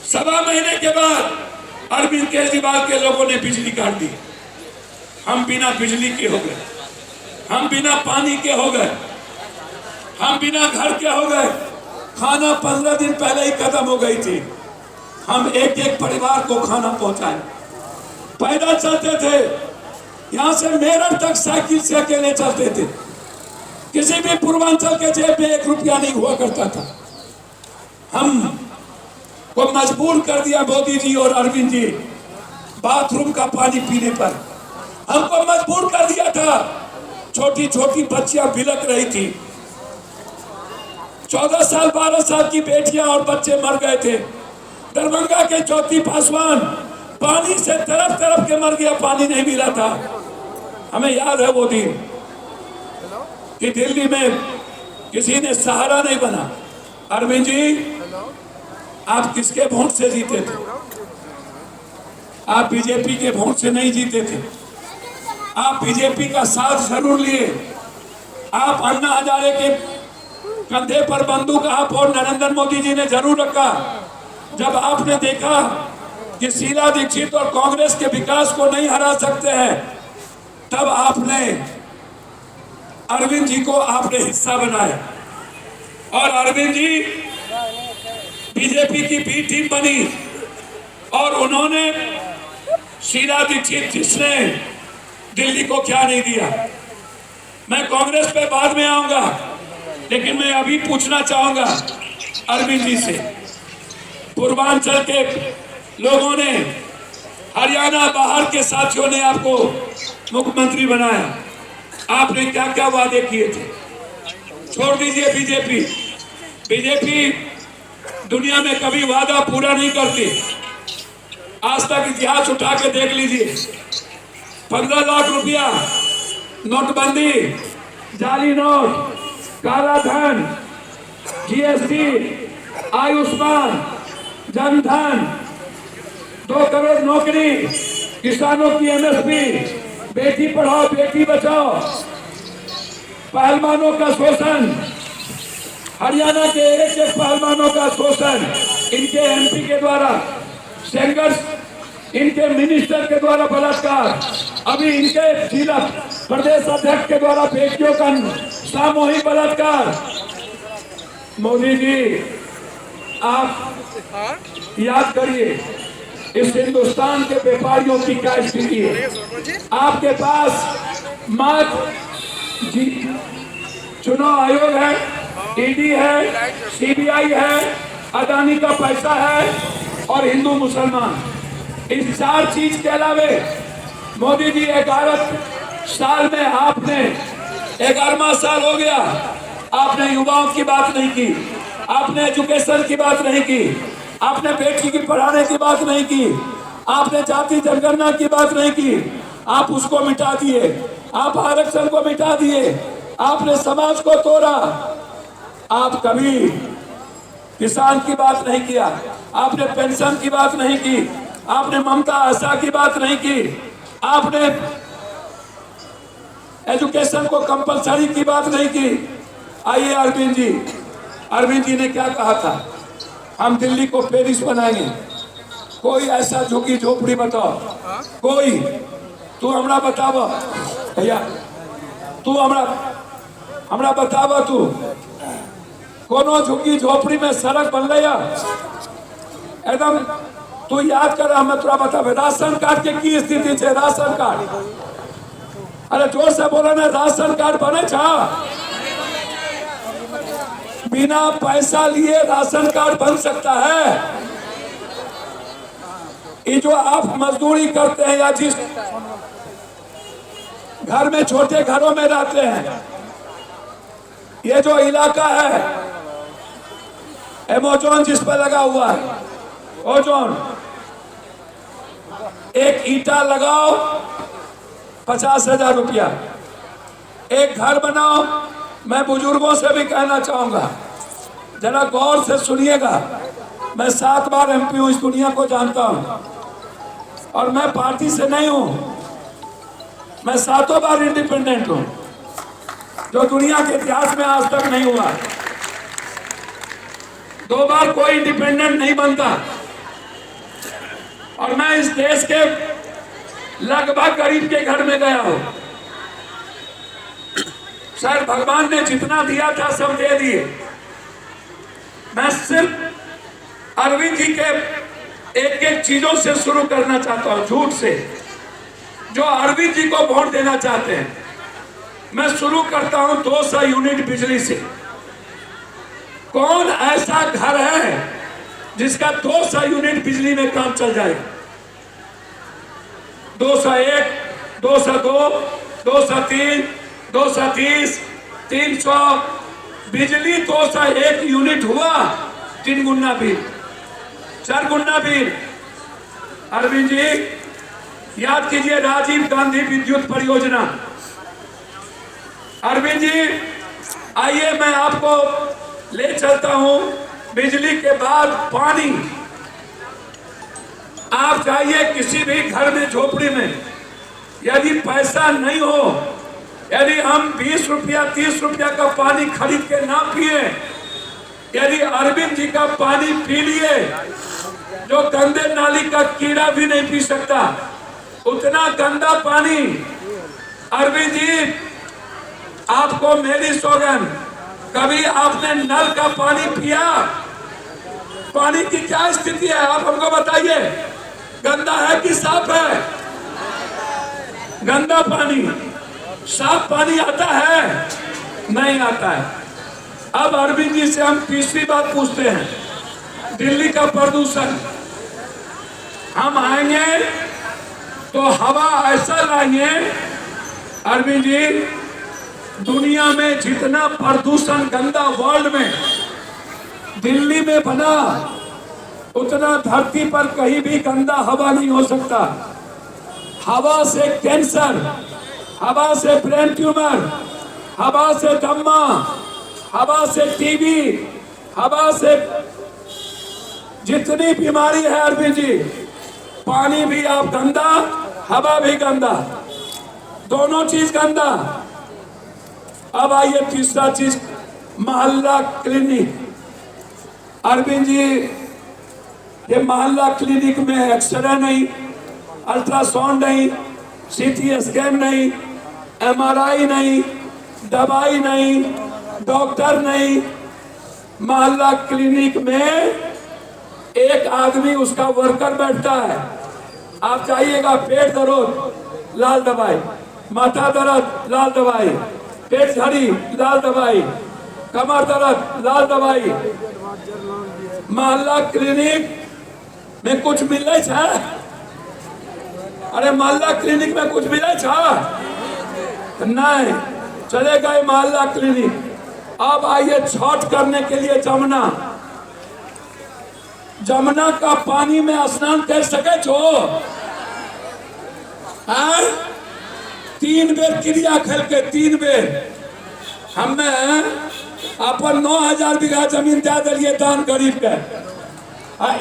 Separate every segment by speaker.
Speaker 1: सवा महीने के बाद अरविंद केजरीवाल के लोगों ने बिजली काट दी। हम बिना बिजली के हो गए, हम बिना पानी के हो गए, हम बिना घर के हो गए। खाना 15 दिन पहले ही खत्म हो गई थी। हम एक एक परिवार को खाना पहुंचाए, पैदल चलते थे। यहाँ से मेरठ तक साइकिल से अकेले चलते थे। किसी भी पूर्वांचल के जेब में 1 रुपया नहीं हुआ करता था। हम को मजबूर कर दिया मोदी जी और अरविंद जी बाथरूम का पानी पीने पर। हमको मजबूर कर दिया था। छोटी छोटी बच्चियां बिलक रही थी। 14 साल 12 साल की बेटियां और बच्चे मर गए थे। दरभंगा के ज्योति पासवान पानी से तरफ तरफ के मर गया, पानी नहीं मिला था। हमें याद है वो दिन कि दिल्ली में किसी ने सहारा नहीं बना। अरविंद जी, आप किसके वोट से जीते थे? आप बीजेपी के वोट से नहीं जीते थे। आप बीजेपी का साथ जरूर लिए। आप अन्ना हजारे के कंधे पर बंदूक आप और नरेंद्र मोदी जी ने जरूर रखा। जब आपने देखा कि शीला दीक्षित और कांग्रेस के विकास को नहीं हरा सकते हैं, तब आपने अरविंद जी को आपने हिस्सा बनाया। और अरविंद जी बीजेपी की बी टीम बनी और उन्होंने शीला दीक्षित जिसने दिल्ली को क्या नहीं दिया। मैं कांग्रेस पे बाद में आऊंगा, लेकिन मैं अभी पूछना चाहूंगा अरविंद जी से, पूर्वांचल के लोगों ने, हरियाणा बाहर के साथियों ने आपको मुख्यमंत्री बनाया। आपने क्या क्या वादे किए थे? छोड़ दीजिए बीजेपी। बीजेपी दुनिया में कभी वादा पूरा नहीं करती। आज तक इतिहास उठा के देख लीजिए। 15 लाख रुपया नोटबंदी, जाली नोट, काला धन, जीएसटी, आयुष्मान, जनधन, 2 करोड़ नौकरी, किसानों की एमएसपी, बेटी पढ़ाओ बेटी बचाओ, पहलवानों का शोषण, हरियाणा के एक पहलवानों का शोषण इनके एमपी के द्वारा, सेंगर्स इनके मिनिस्टर के द्वारा बलात्कार, अभी इनके जिला प्रदेश अध्यक्ष के द्वारा बेटियों का सामूहिक बलात्कार। मोदी जी, आप याद करिए इस हिंदुस्तान के व्यापारियों की क्या स्थिति है। आपके पास मात्र चुनाव आयोग है, ईडी है, सीबीआई है, अदानी का पैसा है और हिंदू मुसलमान। इस 4 चीज के अलावे मोदी जी 11 साल में आपने 11वां साल हो गया, आपने युवाओं की बात नहीं की, आपने एजुकेशन की बात नहीं की, आपने बेटी की पढ़ाने की बात नहीं की, आपने जाति जनगणना की बात नहीं की। आप उसको मिटा दिए, आप आरक्षण को मिटा दिए, आपने समाज को तोड़ा। आप कभी किसान की बात नहीं किया, आपने पेंशन की बात नहीं की, आपने ममता आशा की बात नहीं की, आपने एजुकेशन को कंपलसरी की बात नहीं की। आइए अरविंद जी ने क्या कहा था? हम दिल्ली को पेरिस बनाएंगे। कोई ऐसा झुग्गी झोपड़ी बताओ, कोई? तू हमरा बतावा भैया, तू हमरा बतावा, तू कोनो झुग्गी झोपड़ी में सड़क बन गया एकदम? तू याद कर, हम तोरा बतावे राशन कार्ड के की स्थिति है। राशन कार्ड, अरे जोर से बोलो ना, राशन कार्ड बने छा? बिना पैसा लिए राशन कार्ड बन सकता है? ये जो आप मजदूरी करते हैं या जिस घर में छोटे घरों में रहते हैं, ये जो इलाका है एमेजॉन जिस पर लगा हुआ है, ओजोन, एक ईटा लगाओ 50,000 रुपया, एक घर बनाओ। मैं बुजुर्गों से भी कहना चाहूंगा, जरा गौर से सुनिएगा। मैं 7 बार एमपी हूं, इस दुनिया को जानता हूं, और मैं पार्टी से नहीं हूं। मैं 7 बार इंडिपेंडेंट हूं, जो दुनिया के इतिहास में आज तक नहीं हुआ। 2 बार कोई इंडिपेंडेंट नहीं बनता। और मैं इस देश के लगभग गरीब के घर में गया हूं। शायद भगवान ने जितना दिया था सब दे दिए। मैं सिर्फ अरविंद जी के एक एक चीजों से शुरू करना चाहता हूं, झूठ से। जो अरविंद जी को वोट देना चाहते हैं, मैं शुरू करता हूं 200 यूनिट बिजली से। कौन ऐसा घर है जिसका 200 यूनिट बिजली में काम चल जाएगा? 201, 202, 203, 230, 300 बिजली 201 यूनिट हुआ 3 गुना बिल, 4 गुना बिल। अरविंद जी याद कीजिए राजीव गांधी विद्युत परियोजना। अरविंद जी आइए मैं आपको ले चलता हूं। बिजली के बाद पानी। आप जाइए किसी भी घर में झोपड़ी में, यदि पैसा नहीं हो, यदि हम 20 रुपया 30 रुपया का पानी खरीद के ना पिए, यदि अरविंद जी का पानी पी लिए, जो गंदे नाली का कीड़ा भी नहीं पी सकता, उतना गंदा पानी। अरविंद जी आपको मेरी सौगंध, कभी आपने नल का पानी पिया? पानी की क्या स्थिति है आप हमको बताइए। गंदा है कि साफ है? गंदा पानी। साफ पानी आता है? नहीं आता है। अब अरविंद जी से हम तीसरी बात पूछते हैं, दिल्ली का प्रदूषण। हम आएंगे तो हवा ऐसा लाएंगे अरविंद जी, दुनिया में जितना प्रदूषण गंदा वर्ल्ड में दिल्ली में बना, उतना धरती पर कहीं भी गंदा हवा नहीं हो सकता। हवा से कैंसर, हवा से ब्रेन ट्यूमर, हवा से दम्मा, हवा से टीबी, हवा से जितनी बीमारी है अरविंद जी, पानी भी आप गंदा, हवा भी गंदा, दोनों चीज गंदा। अब आइए तीसरा चीज, मोहल्ला क्लिनिक। अरविंद जी ये मोहल्ला क्लिनिक में एक्सरे नहीं, अल्ट्रासाउंड नहीं, सीटी स्कैन नहीं, एमआरआई नहीं, दवाई नहीं, डॉक्टर नहीं। मोहल्ला क्लिनिक में एक आदमी उसका वर्कर बैठता है। आप जाइएगा, पेट दर्द लाल दवाई, माथा दर्द लाल दवाई, पेट झड़ी लाल दवाई, कमर दर्द लाल दवाई। मोहल्ला क्लिनिक में कुछ मिले छा? अरे मोहल्ला क्लिनिक में कुछ मिले छा? नहीं, चले गए मोहल्ला क्लिनिक। अब आइए छठ करने के लिए जमुना। जमुना का पानी में स्नान कर सके छो? 3 बेर क्रिया खेल के 3 बेर हमें अपन 9000 बीघा जमीन दे दिलिए दान गरीब के।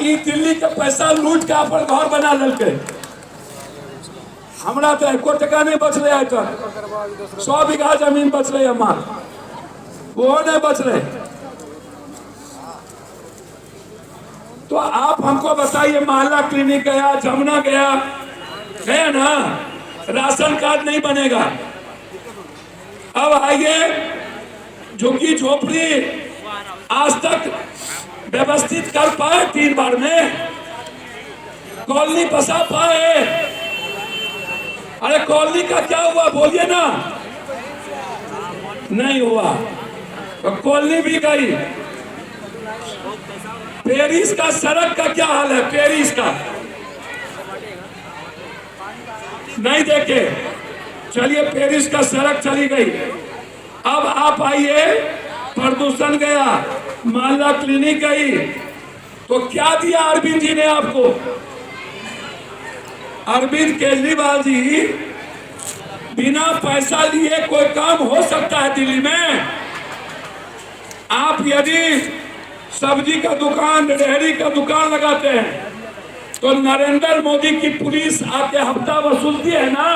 Speaker 1: ई दिल्ली के पैसा लूट के अपन घर बना ललके। हमरा तो 1 टका नहीं बचले है, तो 100 बीघा जमीन बचले हमार, वो नहीं बचले। तो आप हमको बताइए, मोहल्ला क्लिनिक गया, जमुना गया, है ना, राशन कार्ड नहीं बनेगा। अब आइए झुग्गी झोपड़ी आज तक व्यवस्थित कर पाए 3 बार में? कॉलोनी बसा पाए? अरे कॉलोनी का क्या हुआ बोलिए ना? नहीं हुआ। तो कॉलोनी भी गई। पेरिस का सड़क का क्या हाल है? पेरिस का नहीं देखे, चलिए पेरिस का सड़क चली गई। अब आप आइए, प्रदूषण गया, मोहल्ला क्लिनिक गई, तो क्या दिया अरविंद जी ने आपको? अरविंद केजरीवाल जी बिना पैसा लिए कोई काम हो सकता है दिल्ली में? आप यदि सब्जी का दुकान, रेहड़ी का दुकान लगाते हैं तो नरेंद्र मोदी की पुलिस आके हफ्ता वसूलती है ना?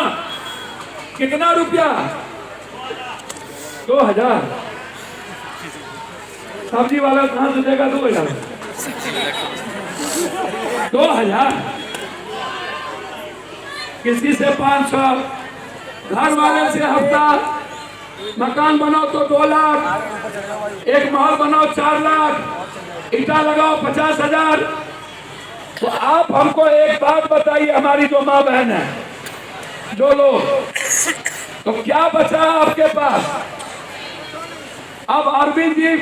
Speaker 1: कितना रुपया? 2000। सब्जी वाला कहां से देगा 2000? 2000 किसी से 500, घर वाले से हफ्ता, मकान बनाओ तो 2 लाख, एक महल बनाओ 4 लाख, ईटा लगाओ 50,000। तो आप हमको एक बात बताइए, हमारी जो माँ बहन है, जो लोग, तो क्या बचा आपके पास? अब अरविंद जी